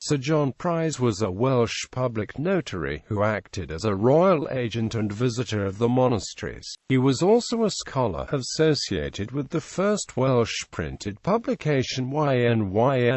Sir John Prise was a Welsh public notary who acted as a royal agent and visitor of the monasteries. He was also a scholar associated with the first Welsh printed publication hwnn.He.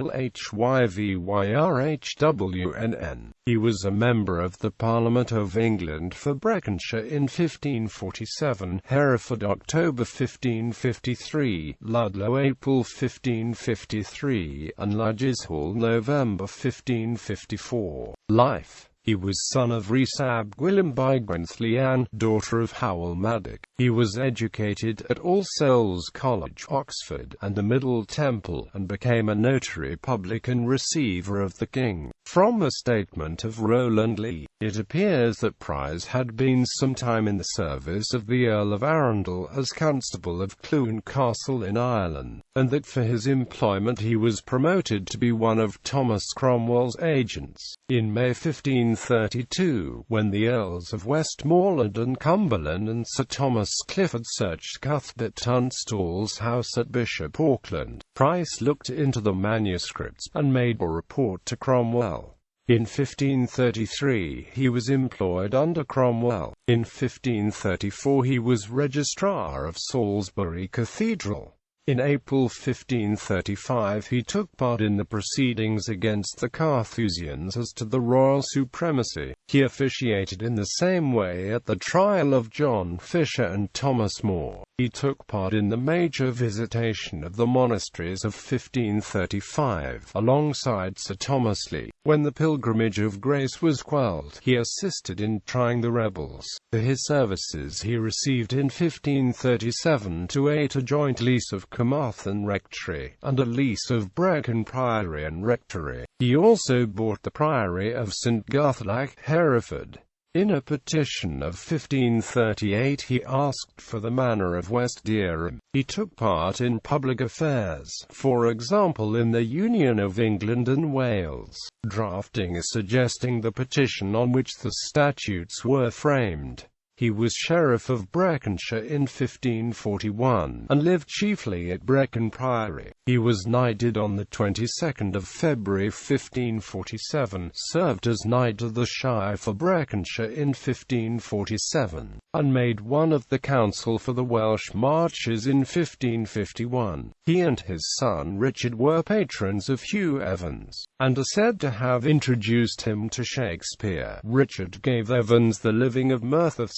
He was a member of the Parliament of England for Breconshire in 1547, Hereford October 1553, Ludlow April 1553, and Ludgershall November 1554. Life. He was son of Rhys ab Gwilym by Gwenllian, daughter of Hywel Madoc. He was educated at All Souls College, Oxford, and the Middle Temple, and became a notary public and receiver of the king. From a statement of Rowland Lee, it appears that Prise had been some time in the service of the Earl of Arundel as constable of Clwyn Castle in Ireland, and that for his employment he was promoted to be one of Thomas Cromwell's agents. In May 1532, when the Earls of Westmoreland and Cumberland and Sir Thomas Clifford searched Cuthbert Tunstall's house at Bishop Auckland, Prise looked into the manuscripts and made a report to Cromwell. In 1533 he was employed under Cromwell. In 1534 he was Registrar of Salisbury Cathedral. In April 1535 he took part in the proceedings against the Carthusians as to the royal supremacy. He officiated in the same way at the trial of John Fisher and Thomas More. He took part in the major visitation of the monasteries of 1535, alongside Sir Thomas Lee. When the Pilgrimage of Grace was quelled, he assisted in trying the rebels. For his services he received in 1537-8 a joint lease of Carmarthen Rectory, and a lease of Brecon Priory and Rectory. He also bought the Priory of St. Guthlac, Hereford. In a petition of 1538 he asked for the manor of West Dereham. He took part in public affairs, for example in the Union of England and Wales, drafting and suggesting the petition on which the statutes were framed. He was Sheriff of Breconshire in 1541, and lived chiefly at Brecon Priory. He was knighted on the 22nd of February 1547, served as Knight of the Shire for Breconshire in 1547, and made one of the Council for the Welsh Marches in 1551. He and his son Richard were patrons of Hugh Evans, and are said to have introduced him to Shakespeare. Richard gave Evans the living of Mirth of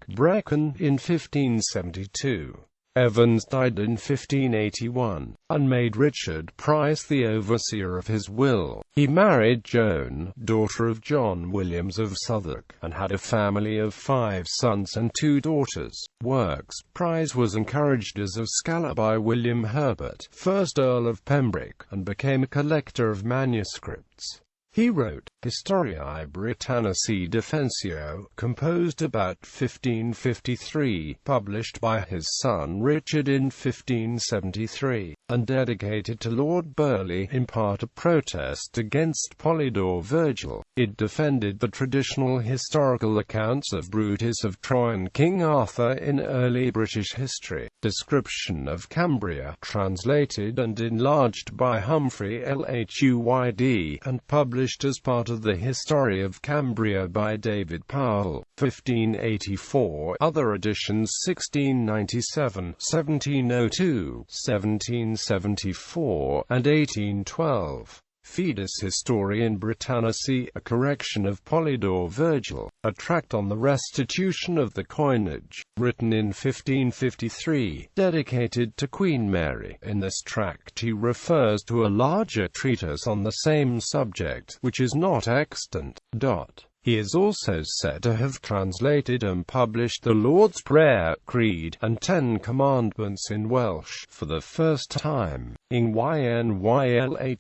Brecon in 1572. Evans died in 1581, and made Richard Prise the overseer of his will. He married Joan, daughter of John Williams of Southwark, and had a family of 5 sons and 2 daughters. Works. Prise was encouraged as a scholar by William Herbert, 1st Earl of Pembroke, and became a collector of manuscripts. He wrote Historiae Britannicae Defensio, composed about 1553, published by his son Richard in 1573, and dedicated to Lord Burleigh, in part a protest against Polydore Virgil. It defended the traditional historical accounts of Brutus of Troy and King Arthur in early British history. Description of Cambria, translated and enlarged by Humphrey Lhyd, and published as part of the History of Cambria by David Powell, 1584. Other editions 1697, 1702, 1774, and 1812. Fides Historiae Britannicae, a correction of Polydore Virgil, a tract on the restitution of the coinage, written in 1553, dedicated to Queen Mary. In this tract he refers to a larger treatise on the same subject, which is not extant. He is also said to have translated and published the Lord's Prayer, Creed, and 10 Commandments in Welsh, for the first time, in hwnn.He.